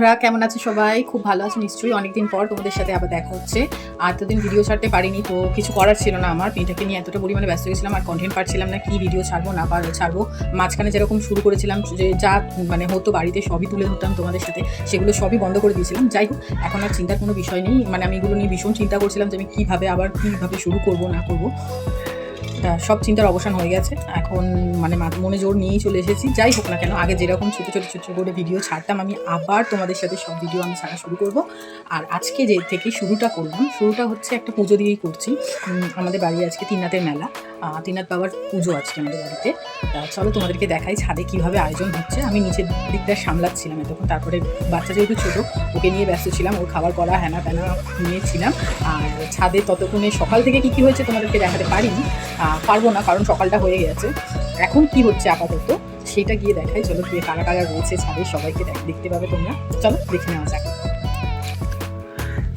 বন্ধুরা, কেমন আছো সবাই? খুব ভালো আছো নিশ্চয়ই। অনেকদিন পর তোমাদের সাথে আবার দেখা হচ্ছে। আর এতদিন ভিডিও ছাড়তে পারিনি, তো কিছু করার ছিল না। আমার মেয়েটাকে নিয়ে এতটা পরিমাণে ব্যস্ত গেছিলাম আর কন্টেন্ট পাচ্ছিলাম না, কি ভিডিও ছাড়বো না ছাড়বো। মাঝখানে যেরকম শুরু করেছিলাম, যে যা মানে হতো বাড়িতে সবই তুলে ধরতাম তোমাদের সাথে, সেগুলো সবই বন্ধ করে দিয়েছিলাম। যাই হোক, এখন আর চিন্তার কোনো বিষয় নেই। মানে আমি এগুলো নিয়ে ভীষণ চিন্তা করছিলাম যে আমি কীভাবে শুরু করবো না করবো। সব চিন্তার অবসান হয়ে গেছে এখন। মানে মনে জোর নিয়েই চলে এসেছি। যাই হোক না কেন, আগে যেরকম ছোটো করে ভিডিও ছাড়তাম, আমি আবার তোমাদের সাথে সব ভিডিও আমি ছাড়া শুরু করব। আর আজকে যে থেকে শুরুটা করলাম, শুরুটা হচ্ছে একটা পুজো দিয়েই করছি। আমাদের বাড়ি আজকে তিননাথের মেলা, তিননাথ বাবার পুজো আজকে আমাদের বাড়িতে। চলো তোমাদেরকে দেখাই ছাদে কীভাবে আয়োজন হচ্ছে। আমি নিচের দিকটা সামলাচ্ছিলাম এতক্ষণ, তারপরে বাচ্চা যেহেতু ছোটো, ওকে নিয়ে ব্যস্ত ছিলাম, ওর খাবার করা হ্যানা প্যানা নিয়েছিলাম। আর ছাদে ততক্ষণে সকাল থেকে কী হয়েছে তোমাদেরকে দেখাতে পারবো না, কারণ সকালটা হয়ে গেছে। এখন কি হচ্ছে আপাতত সেটা গিয়ে দেখাই। চলো, গিয়ে কারা কারা রয়েছে ছাদে সবাইকে দেখতে পাবে তোমরা। চলো দেখে নেওয়া যাক।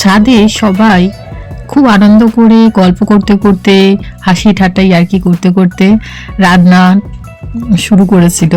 ছাদে সবাই খুব আনন্দ করে গল্প করতে করতে, হাসি ঠাট্টা ইয়ার্কি করতে করতে রান্না শুরু করেছিল।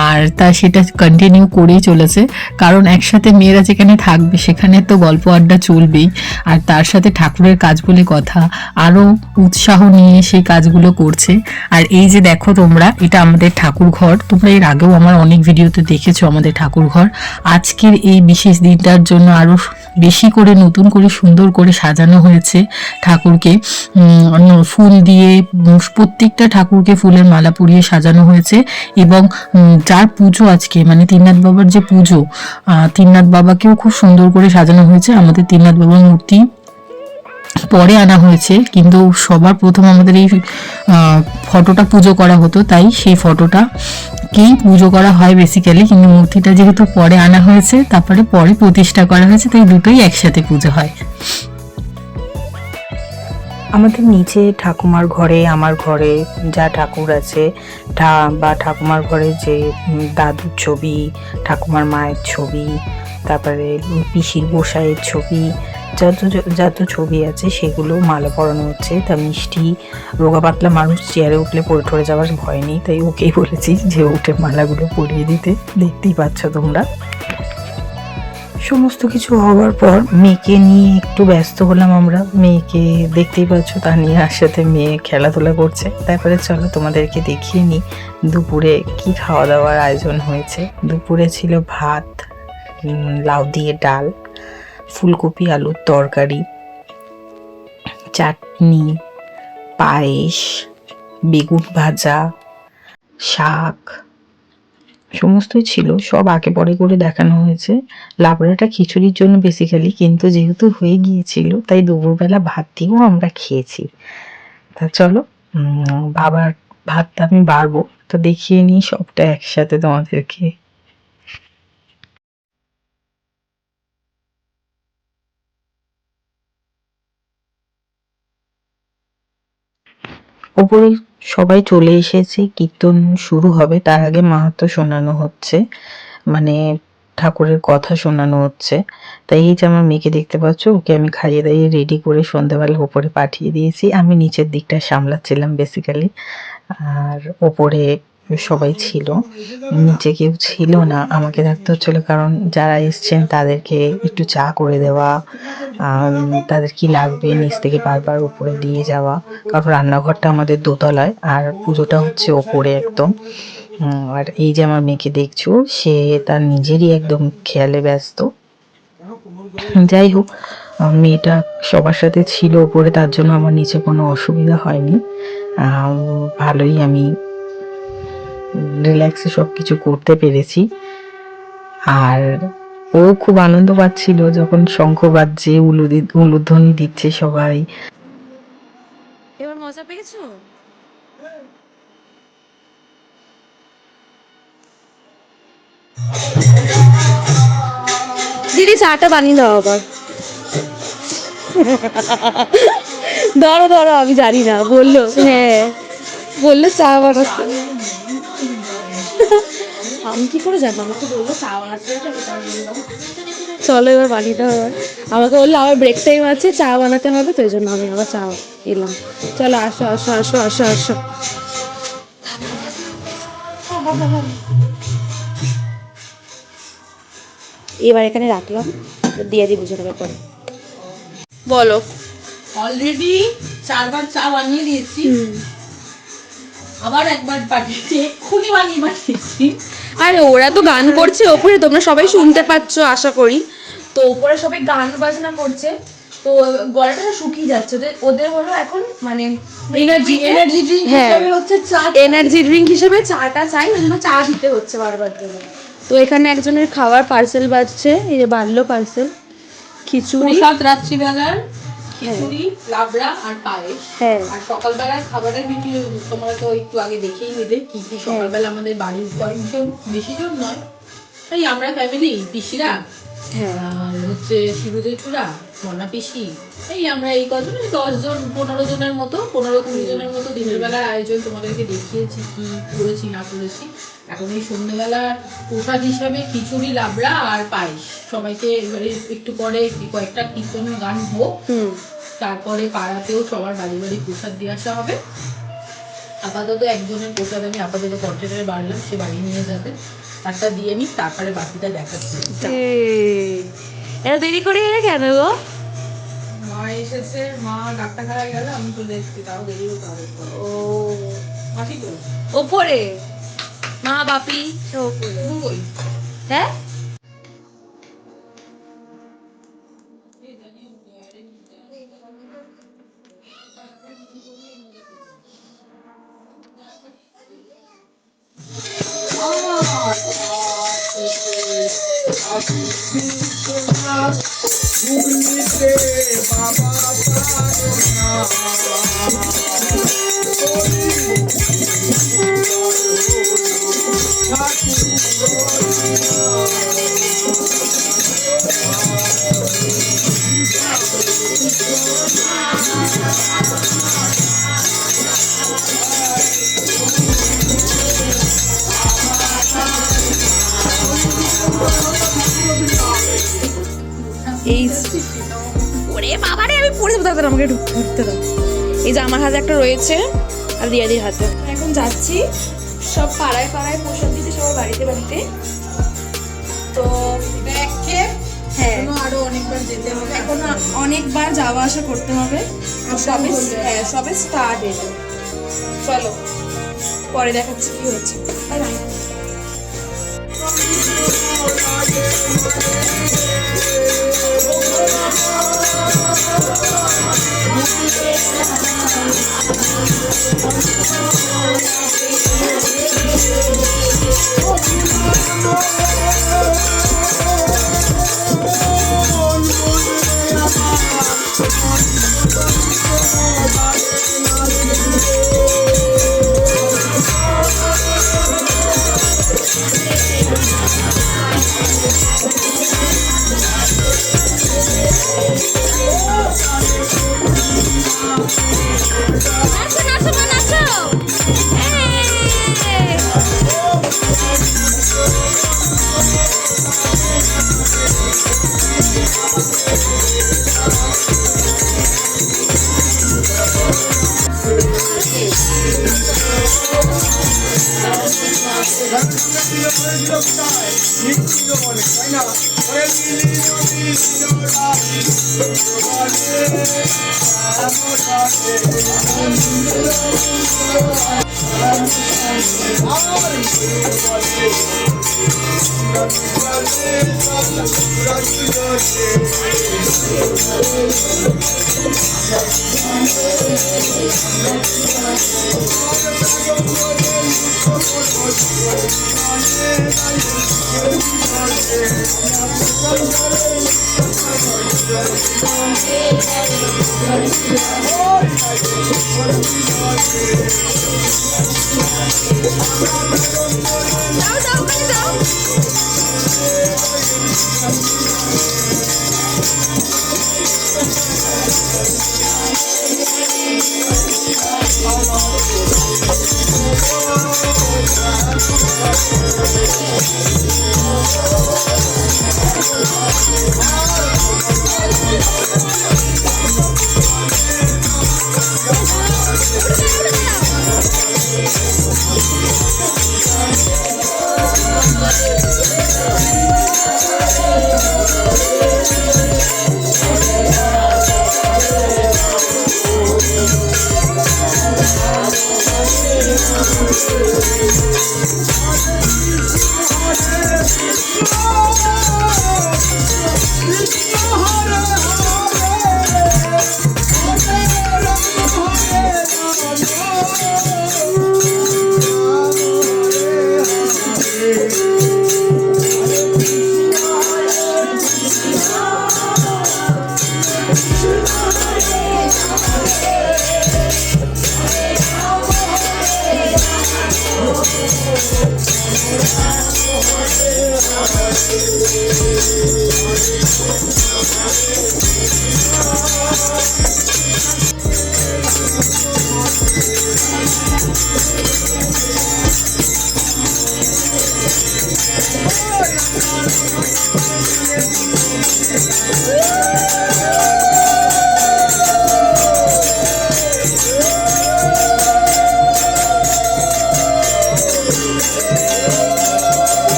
আর তা সেটা কন্টিনিউ করেই চলেছে, কারণ একসাথে মেয়েরা যেখানে থাকবে সেখানে তো গল্প আড্ডা চলবেই। আর তার সাথে ঠাকুরের কাজ বলে কথা, আরও উৎসাহ নিয়ে সেই কাজগুলো করছে। আর এই যে দেখো তোমরা, এটা আমাদের ঠাকুর ঘর। তোমরা এর আগেও আমার অনেক ভিডিওতে দেখেছো আমাদের ঠাকুর ঘর। আজকের এই বিশেষ দিনটার জন্য আরও বেশি করে নতুন করে সুন্দর করে সাজানো হয়েছে ঠাকুরকে। ফুল দিয়ে প্রত্যেকটা ঠাকুরকে ফুলের মালা পরিয়ে সাজানো হয়েছে। এবং যার পুজো আজকে, মানে তিননাথ বাবার যে পুজো, তিননাথ বাবাকেও খুব সুন্দর করে সাজানো হয়েছে। আমাদের তিননাথ বাবার মূর্তি পরে আনা হয়েছে, কিন্তু সবার প্রথম আমাদের এই ফটোটা পুজো করা হতো, তাই সেই ফটোটাকেই পুজো করা হয় বেসিক্যালি। কিন্তু মূর্তিটা যেহেতু পরে আনা হয়েছে, তারপরে পরে প্রতিষ্ঠা করা হয়েছে, তাই দুটোই একসাথে পুজো হয়। আমাদের নিচে ঠাকুমার ঘরে, আমার ঘরে যা ঠাকুর আছে, বা ঠাকুমার ঘরে যে দাদুর ছবি, ঠাকুমার মায়ের ছবি, তারপরে পিসির গোসাইয়ের ছবি, যত ছবি আছে সেগুলো মালা পরানো হচ্ছে। তা মিষ্টি রোগা পাতলা মানুষ, চেয়ারে উঠলে পড়ে ঠরে যাওয়ার ভয় নেই, তাই ওকেই বলেছি যে উঠে মালাগুলো পরিয়ে দিতে। দেখতেই পাচ্ছ তোমরা। সমস্ত কিছু হওয়ার পর মেয়েকে নিয়ে একটু ব্যস্ত হলাম আমরা। মেয়েকে দেখতেই পাচ্ছ, তা নিয়ে আর সাথে মেয়ে খেলাধুলা করছে। তারপরে চলো তোমাদেরকে দেখিয়ে নিই দুপুরে কি খাওয়া দাওয়ার আয়োজন হয়েছে। দুপুরে ছিল ভাত, লাউ দিয়ে ডাল, ফুলকপি আলুর তরকারি, চাটনি, পায়েস, বেগুন ভাজা, শাক, সমস্তই ছিল। সব আগে পরে করে দেখানো হয়েছে। লাবড়াটা খিচুড়ির জন্য বেসিক্যালি, কিন্তু যেহেতু হয়ে গিয়েছিল তাই দুপুরবেলা ভাত দিয়েও আমরা খেয়েছি। তা চলো, বাবার ভাতটা আমি বাড়বো, তো দেখিয়ে নিই সবটা একসাথে তোমাদেরকে। ওপরে সবাই চলে এসেছে, কীর্তন শুরু হবে। তার আগে মাহাত্ম্য শোনানো হচ্ছে, মানে ঠাকুরের কথা শোনানো হচ্ছে। তাই এই যে আমার মেয়েকে দেখতে পাচ্ছ, ওকে আমি খাইয়ে দাইয়ে রেডি করে সন্ধ্যাবেলা ওপরে পাঠিয়ে দিয়েছি। আমি নিচের দিকটা সামলাচ্ছিলাম বেসিক্যালি। আর ওপরে সবাই ছিল, নিচে কেউ ছিল না, আমাকে থাকতে হচ্ছিল, কারণ যারা এসছেন তাদেরকে একটু চা করে দেওয়া, তাদের কি লাগবে নিচ থেকে বারবার উপরে দিয়ে যাওয়া, কারণ রান্নাঘরটা আমাদের দোতলায় আর পুজোটা হচ্ছে ওপরে একদম। আর এই যে আমার মেয়েকে দেখছো, সে তার নিজেরই একদম খেয়ালে ব্যস্ত। যাই হোক, মেয়েটা সবার সাথে ছিল ওপরে, তার জন্য আমার নিচে কোনো অসুবিধা হয়নি। ভালোই আমি রিল্যাক্সে সব কিছু করতে পেরেছি। আর ও খুব আনন্দ পাচ্ছিল যখন শঙ্খ বাজছে, উলুধ্বনি দিচ্ছে সবাই। এবার মজা পেয়েছো? দিদি চাটা বানিয়ে দাও আবার। ধরো ধরো, আমি জানি না, বললো। হ্যাঁ, বললো চা বানাতে। আমি কি করে জানবো? আমাকে বললো চা বানাতে। চলো এবার বানিয়ে দাও। এবার আমাকে বললো আমার ব্রেক টাইম আছে, চা বানাতে হবে, তো এই জন্য আমি আবার চা এলাম। চলো আসো আসো আসো আসো আসো। এবার এখানে রাখলাম, দিয়ে দিই বুঝে নেবে পরে। বলো। অলরেডি 4 বার চা বানিয়ে দিয়েছি, আবার একবার পাঠিয়েছি, এক্ষুনি বানিয়েছি। আরে ওরা তো গান করছে ওপরে, তোমরা সবাই শুনতে পাচ্ছ আশা করি। তো ওপরে সবাই গান বাজনা করছে, তো গলাটা শুকিয়ে যাচ্ছে। ওদের হলো এখন মানে এনার্জি ড্রিঙ্ক হিসেবে হচ্ছে চা, এনার্জি ড্রিঙ্ক হিসেবে চাটা চাই, ওই জন্য চা দিতে হচ্ছে বারবার করে। তো এখানে একজনের খাবার পার্সেল বাজছে, এই যে বাড়লো পার্সেল, খিচুড়ি, প্রসাদ রাত্রিবেলার খিচুড়ি, লাবড়া আর পায়েস। হ্যাঁ আর সকালবেলার খাবারের ভিডিও তোমরা তো একটু আগে দেখেই নিলে কি কি সকালবেলা আমাদের বাড়ির কয়েকজন, বেশি জন নয়, এই আমরা ফ্যামিলি, পিসিরা, হ্যাঁ আর হচ্ছে শিবুদের চূড়া, মনা পিসি, এই আমরা এই কজন 10 জন 15 জনের মতো, 15-20 জনের মতো দিনের বেলার আয়োজন তোমাদেরকে দেখিয়েছি কি করেছি না করেছি। এখন এই সন্ধ্যেবেলার প্রসাদ হিসাবে খিচুড়ি, লাবড়া আর পায়েস সবাইকে এবারে একটু পরে কয়েকটা কীর্তনের গান হোক, তারপরে পাড়াতেও সবার বাড়ি বাড়ি প্রসাদ দিয়ে আসা হবে। আপাতত একজনের প্রসাদ আমি আপাতত কন্টেনারে বাড়লাম, সে বাড়ি নিয়ে যাবে, তারটা দিয়ে নিই, তারপরে বাকিটা দেখাচ্ছি। এরা দেরি করে এলে কেন গো? মা এসেছে, মা ডাক্তারখানায় গেল, আমি চলে এসেছি, তাও দেরি হতে হবে। ও মাসি তো ওপরে মা বাপি সব ওপরে। ওই হ্যাঁ এই ওরে বাবারে আমি পড়ে যাবো, তাড়াতাড়ি আমাকে একটু ধরতে দাও। এই যে আমার হাতে একটা রয়েছে আর দিয়াদির হাতে। এখন যাচ্ছি সব পাড়ায় পাড়ায় প্রসাদ দিতে, সবার বাড়িতে বাড়িতে। তো হ্যাঁ আরো অনেকবার যেতে হবে, এখন অনেকবার যাওয়া আসা করতে হবে, সবে হ্যাঁ সবে স্টার্ট এটা। চলো পরে দেখাচ্ছি কি হচ্ছে। Bye bye.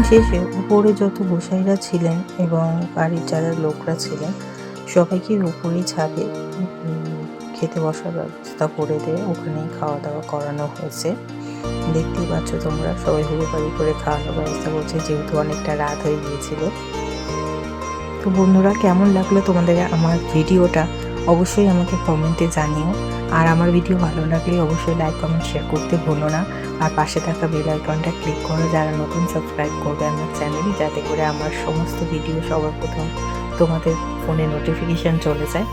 শেষে উপরে যত গোসাইরা ছিলেন এবং বাড়ির যারা লোকরা ছিলেন সবাইকে উপরেই ছাদে খেতে বসার ব্যবস্থা করে দিয়ে ওখানেই খাওয়া দাওয়া করানো হয়েছে। দেখতেই পাচ্ছ তোমরা, সবাই হুড়োপাড়ি করে খাওয়ানোর ব্যবস্থা করছে যেহেতু অনেকটা রাত হয়ে গিয়েছিল। তো বন্ধুরা, কেমন লাগলো তোমাদের আমার ভিডিওটা অবশ্যই আমাকে কমেন্টে জানিও। আর আমার ভিডিও ভালো লাগলে অবশ্যই লাইক কমেন্ট শেয়ার করতে ভুলো না। আর পাশে থাকা বেল আইকনটা ক্লিক করো যারা নতুন সাবস্ক্রাইব করবে আমার চ্যানেল, যাতে করে আমার সমস্ত ভিডিও সবার প্রথম তোমাদের ফোনে নোটিফিকেশান চলে যায়।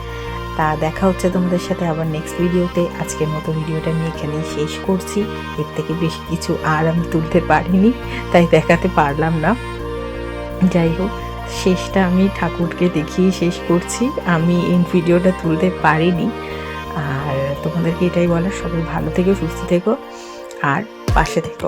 তা দেখা হচ্ছে তোমাদের সাথে আবার নেক্সট ভিডিওতে। আজকের মতো ভিডিওটা নিয়ে এখানেই শেষ করছি। এর থেকে বেশি কিছু আর আমি তুলতে পারিনি, তাই দেখাতে পারলাম না। যাই হোক, শেষটা আমি ঠাকুরকে দেখিয়ে শেষ করছি, আমি এই ভিডিওটা তুলতে পারিনি। আর তোমাদেরকে এটাই বলার, সবাই ভালো থেকো, সুস্থ থেকো আর পাশে থেকো।